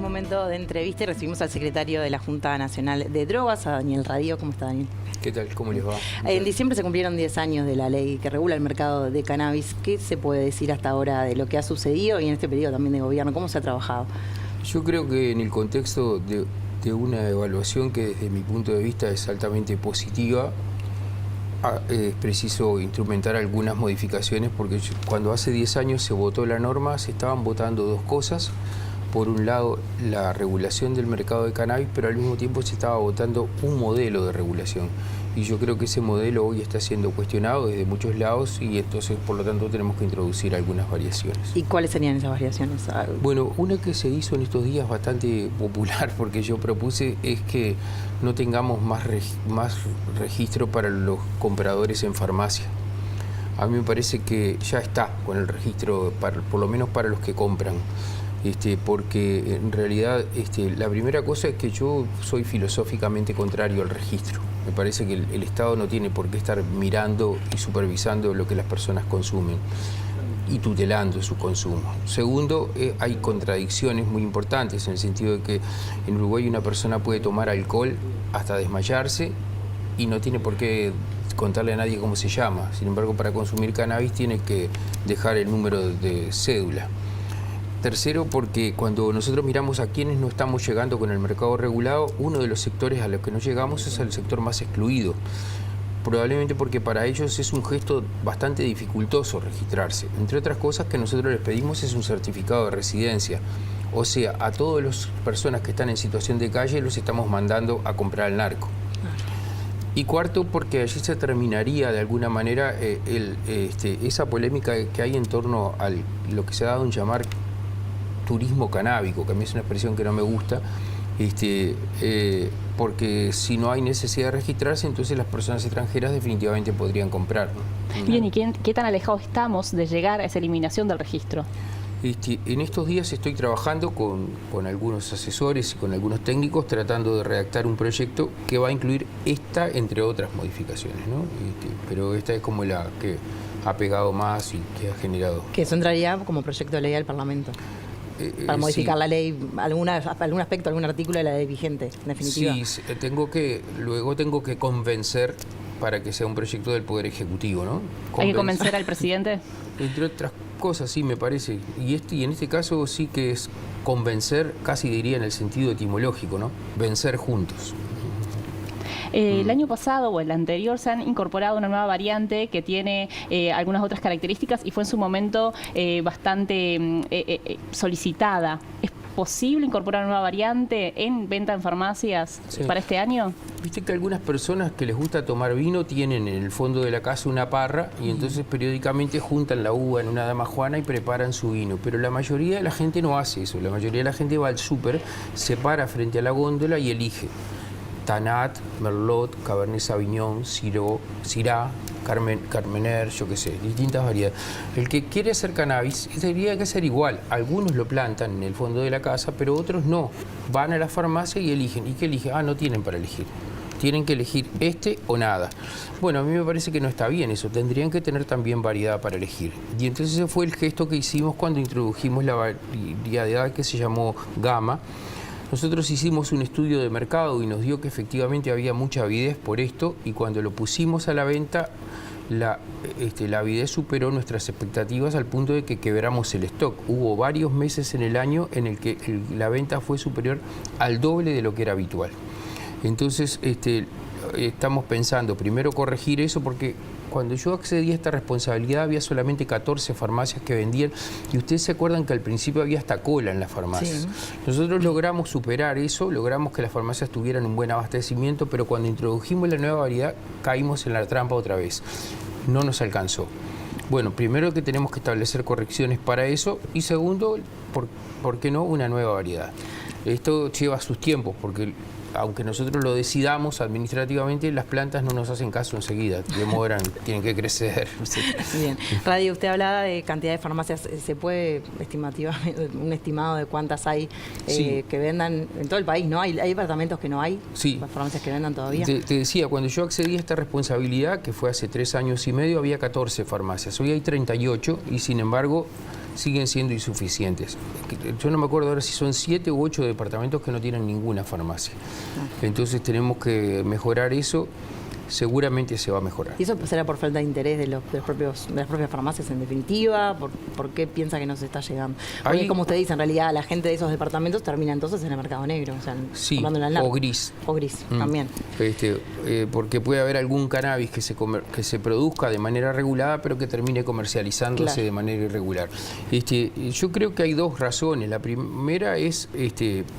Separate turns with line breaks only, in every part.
momento de entrevista y recibimos al secretario de la Junta Nacional de Drogas, a Daniel Radio. ¿Cómo está, Daniel?
¿Qué tal? ¿Cómo les va?
En diciembre se cumplieron 10 años de la ley que regula el mercado de cannabis. ¿Qué se puede decir hasta ahora de lo que ha sucedido y en este periodo también de gobierno? ¿Cómo se ha trabajado?
Yo creo que en el contexto de una evaluación que desde mi punto de vista es altamente positiva, es preciso instrumentar algunas modificaciones porque cuando hace 10 años se votó la norma se estaban votando dos cosas. Por un lado, la regulación del mercado de cannabis, pero al mismo tiempo se estaba votando un modelo de regulación. Y yo creo que ese modelo hoy está siendo cuestionado desde muchos lados y entonces, por lo tanto, tenemos que introducir algunas variaciones.
¿Y cuáles serían esas variaciones?
Bueno, una que se hizo en estos días bastante popular, porque yo propuse, es que no tengamos más registro para los compradores en farmacia. A mí me parece que ya está con el registro, por lo menos para los que compran. Porque en realidad la primera cosa es que yo soy filosóficamente contrario al registro. Me parece que el Estado no tiene por qué estar mirando y supervisando lo que las personas consumen y tutelando su consumo. Segundo, hay contradicciones muy importantes en el sentido de que en Uruguay una persona puede tomar alcohol hasta desmayarse y no tiene por qué contarle a nadie cómo se llama. Sin embargo, para consumir cannabis tiene que dejar el número de cédula. Tercero, porque cuando nosotros miramos a quienes no estamos llegando con el mercado regulado, uno de los sectores a los que no llegamos es el sector más excluido. Probablemente porque para ellos es un gesto bastante dificultoso registrarse. Entre otras cosas que nosotros les pedimos es un certificado de residencia. O sea, a todas las personas que están en situación de calle los estamos mandando a comprar al narco. Y cuarto, porque allí se terminaría de alguna manera esa polémica que hay en torno a lo que se ha dado en llamar turismo canábico, que a mí es una expresión que no me gusta, porque si no hay necesidad de registrarse, entonces las personas extranjeras definitivamente podrían comprar, ¿no?
Bien, ¿y qué tan alejados estamos de llegar a esa eliminación del registro?
En estos días estoy trabajando con algunos asesores y con algunos técnicos tratando de redactar un proyecto que va a incluir esta, entre otras modificaciones, ¿no? Pero esta es como la que ha pegado más y que ha generado.
Que eso entraría como proyecto de ley al Parlamento. Para modificar la ley, algún aspecto, algún artículo de la ley vigente, en definitiva.
Sí, luego tengo que convencer para que sea un proyecto del Poder Ejecutivo, ¿no?
¿Hay que convencer al presidente?
Entre otras cosas, sí, me parece. Y en este caso sí que es convencer, casi diría en el sentido etimológico, ¿no? Vencer juntos.
El año pasado o el anterior se han incorporado una nueva variante que tiene algunas otras características y fue en su momento bastante solicitada. ¿Es posible incorporar una nueva variante en venta en farmacias para este año?
Viste que algunas personas que les gusta tomar vino tienen en el fondo de la casa una parra y entonces periódicamente juntan la uva en una damajuana y preparan su vino. Pero la mayoría de la gente no hace eso. La mayoría de la gente va al súper, se para frente a la góndola y elige Tanat, Merlot, Cabernet Sauvignon, Syrah, Carmener, yo qué sé, distintas variedades. El que quiere hacer cannabis tendría que ser igual. Algunos lo plantan en el fondo de la casa, pero otros no. Van a la farmacia y eligen. ¿Y qué eligen? No tienen para elegir. Tienen que elegir este o nada. Bueno, a mí me parece que no está bien eso. Tendrían que tener también variedad para elegir. Y entonces ese fue el gesto que hicimos cuando introdujimos la variedad que se llamó Gama. Nosotros hicimos un estudio de mercado y nos dio que efectivamente había mucha avidez por esto y cuando lo pusimos a la venta, la avidez superó nuestras expectativas al punto de que quebramos el stock. Hubo varios meses en el año en el que la venta fue superior al doble de lo que era habitual. Entonces, estamos pensando primero corregir eso porque cuando yo accedí a esta responsabilidad había solamente 14 farmacias que vendían y ustedes se acuerdan que al principio había hasta cola en las farmacias. Sí. Nosotros logramos superar eso, logramos que las farmacias tuvieran un buen abastecimiento, pero cuando introdujimos la nueva variedad caímos en la trampa otra vez. No nos alcanzó. Bueno, primero que tenemos que establecer correcciones para eso y segundo, ¿por qué no una nueva variedad? Esto lleva sus tiempos porque aunque nosotros lo decidamos administrativamente, las plantas no nos hacen caso enseguida, demoran, tienen que crecer.
Bien. Radio, usted hablaba de cantidad de farmacias, ¿se puede un estimado de cuántas hay que vendan en todo el país? ¿No? ¿Hay departamentos que no hay?
Sí.
¿Farmacias que vendan todavía?
Te decía, cuando yo accedí a esta responsabilidad, que fue hace 3 años y medio, había 14 farmacias. Hoy hay 38 y sin embargo siguen siendo insuficientes. Yo no me acuerdo ahora si son 7 u 8 departamentos que no tienen ninguna farmacia. Entonces tenemos que mejorar eso. Seguramente se va a mejorar.
¿Y eso será por falta de interés de las propias farmacias en definitiva? ¿Por qué piensa que no se está llegando? Porque como usted dice, en realidad la gente de esos departamentos termina entonces en el mercado negro. O sea,
sí, o gris.
O gris, también.
Porque puede haber algún cannabis que se produzca de manera regulada, pero que termine comercializándose de manera irregular. Yo creo que hay dos razones. La primera es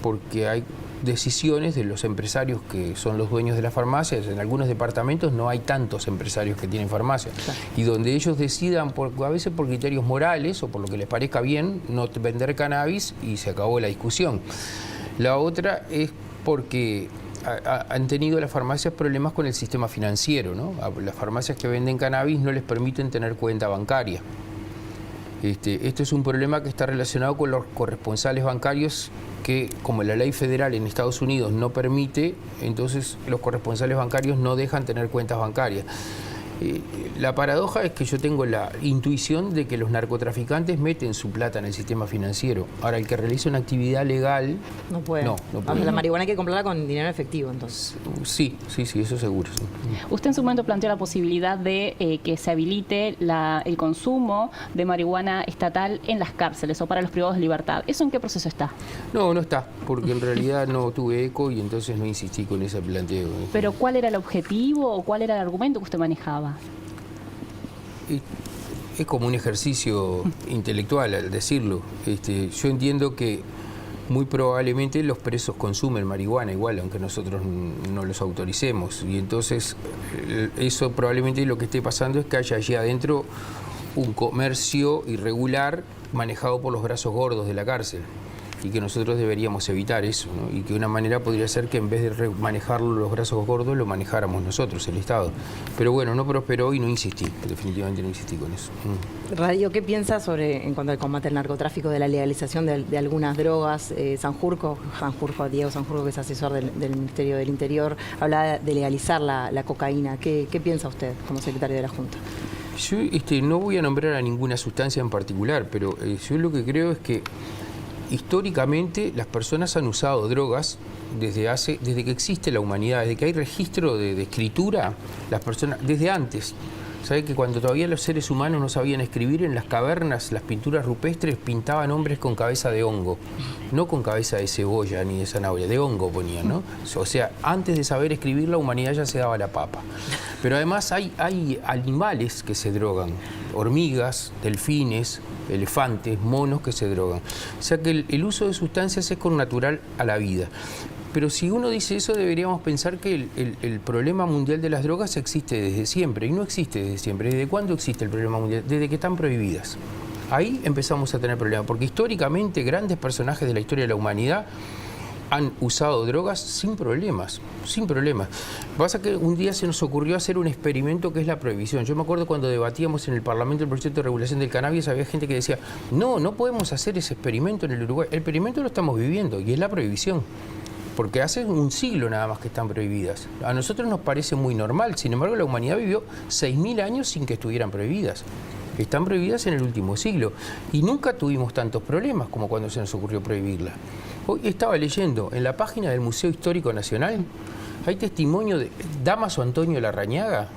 porque hay decisiones de los empresarios que son los dueños de las farmacias. En algunos departamentos no hay tantos empresarios que tienen farmacias. Y donde ellos decidan, a veces por criterios morales o por lo que les parezca bien, no vender cannabis y se acabó la discusión. La otra es porque han tenido las farmacias problemas con el sistema financiero, ¿no? Las farmacias que venden cannabis no les permiten tener cuenta bancaria. Esto es un problema que está relacionado con los corresponsales bancarios que, como la ley federal en Estados Unidos no permite, entonces los corresponsales bancarios no dejan tener cuentas bancarias. La paradoja es que yo tengo la intuición de que los narcotraficantes meten su plata en el sistema financiero. Ahora, el que realiza una actividad legal...
No puede.
No puede.
La marihuana hay que comprarla con dinero efectivo, entonces.
Sí, eso seguro. Sí.
Usted en su momento planteó la posibilidad de que se habilite el consumo de marihuana estatal en las cárceles o para los privados de libertad. ¿Eso en qué proceso está?
No está, porque en realidad no tuve eco y entonces no insistí con ese planteo.
¿Pero cuál era el objetivo o cuál era el argumento que usted manejaba?
Es como un ejercicio intelectual al decirlo. Yo entiendo que muy probablemente los presos consumen marihuana igual, aunque nosotros no los autoricemos. Y entonces eso probablemente lo que esté pasando es que haya allí adentro un comercio irregular manejado por los brazos gordos de la cárcel. Y que nosotros deberíamos evitar eso, ¿no? Y que una manera podría ser que en vez de manejarlo los brazos gordos, lo manejáramos nosotros, el Estado. Pero bueno, no prosperó y no insistí, definitivamente no insistí con eso.
Radio, ¿qué piensa en cuanto al combate al narcotráfico, de la legalización de algunas drogas? Diego Sanjurjo, que es asesor del Ministerio del Interior, hablaba de legalizar la cocaína. ¿Qué piensa usted como secretario de la Junta?
Yo no voy a nombrar a ninguna sustancia en particular, pero yo lo que creo es que históricamente las personas han usado drogas desde que existe la humanidad, desde que hay registro de escritura, las personas, desde antes. ¿Sabe que cuando todavía los seres humanos no sabían escribir, en las cavernas, las pinturas rupestres pintaban hombres con cabeza de hongo? No con cabeza de cebolla ni de zanahoria, de hongo ponían, ¿no? O sea, antes de saber escribir, la humanidad ya se daba la papa. Pero además hay animales que se drogan, hormigas, delfines, elefantes, monos que se drogan. O sea que el uso de sustancias es connatural a la vida. Pero si uno dice eso, deberíamos pensar que el problema mundial de las drogas existe desde siempre, y no existe desde siempre. ¿Desde cuándo existe el problema mundial? Desde que están prohibidas. Ahí empezamos a tener problemas, porque históricamente grandes personajes de la historia de la humanidad han usado drogas sin problemas, sin problemas. Pasa que un día se nos ocurrió hacer un experimento que es la prohibición. Yo me acuerdo cuando debatíamos en el Parlamento el proyecto de regulación del cannabis, había gente que decía, no podemos hacer ese experimento en el Uruguay. El experimento lo estamos viviendo y es la prohibición. Porque hace un siglo nada más que están prohibidas. A nosotros nos parece muy normal, sin embargo la humanidad vivió 6.000 años sin que estuvieran prohibidas. Están prohibidas en el último siglo y nunca tuvimos tantos problemas como cuando se nos ocurrió prohibirla. Hoy estaba leyendo en la página del Museo Histórico Nacional, hay testimonio de Dámaso Antonio Larrañaga,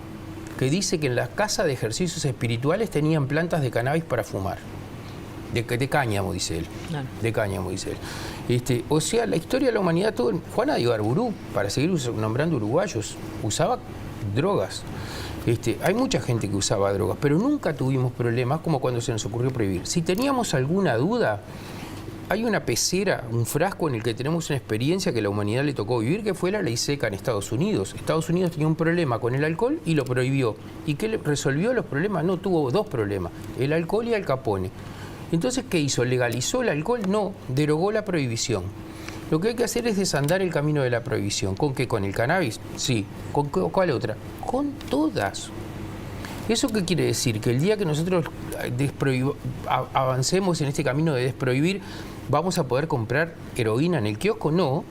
que dice que en la casa de ejercicios espirituales tenían plantas de cannabis para fumar. De cáñamo, dice él. Claro. De cáñamo, dice él. O sea, la historia de la humanidad, Juana de Ibarburu, para seguir nombrando uruguayos, usaba drogas. Hay mucha gente que usaba drogas, pero nunca tuvimos problemas como cuando se nos ocurrió prohibir. Si teníamos alguna duda, hay una pecera, un frasco en el que tenemos una experiencia que la humanidad le tocó vivir, que fue la ley seca en Estados Unidos. Estados Unidos tenía un problema con el alcohol y lo prohibió. ¿Y qué resolvió los problemas? No, tuvo dos problemas, el alcohol y Al Capone. Entonces, ¿qué hizo? ¿Legalizó el alcohol? No, derogó la prohibición. Lo que hay que hacer es desandar el camino de la prohibición. ¿Con qué? ¿Con el cannabis? Sí. ¿Con cuál otra? Con todas. ¿Eso qué quiere decir? Que el día que nosotros avancemos en este camino de desprohibir, ¿vamos a poder comprar heroína en el kiosco? No.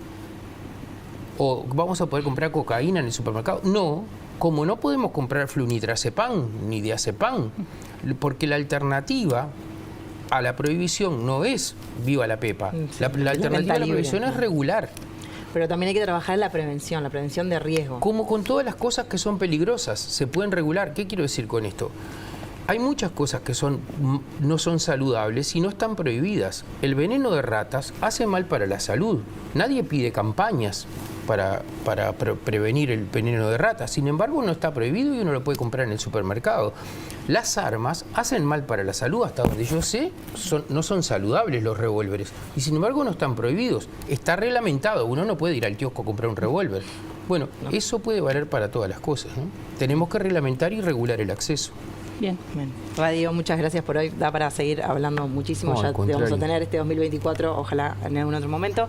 ¿O vamos a poder comprar cocaína en el supermercado? No. Como no podemos comprar flunitrazepam ni diazepam, porque la alternativa a la prohibición no es viva la pepa.
Sí,
La alternativa a la prohibición es regular.
Pero también hay que trabajar en la prevención de riesgo.
Como con todas las cosas que son peligrosas, se pueden regular. ¿Qué quiero decir con esto? Hay muchas cosas que no son saludables y no están prohibidas. El veneno de ratas hace mal para la salud. Nadie pide campañas para prevenir el veneno de ratas. Sin embargo, no está prohibido y uno lo puede comprar en el supermercado. Las armas hacen mal para la salud, hasta donde yo sé, no son saludables los revólveres. Y sin embargo no están prohibidos. Está reglamentado, uno no puede ir al kiosco a comprar un revólver. Bueno, eso puede valer para todas las cosas, ¿no? Tenemos que reglamentar y regular el acceso.
Bien.
Bueno, Radio, muchas gracias por hoy. Da para seguir hablando muchísimo.
No,
Ya
al
te vamos a
contrario.
tener este 2024, ojalá en algún otro momento.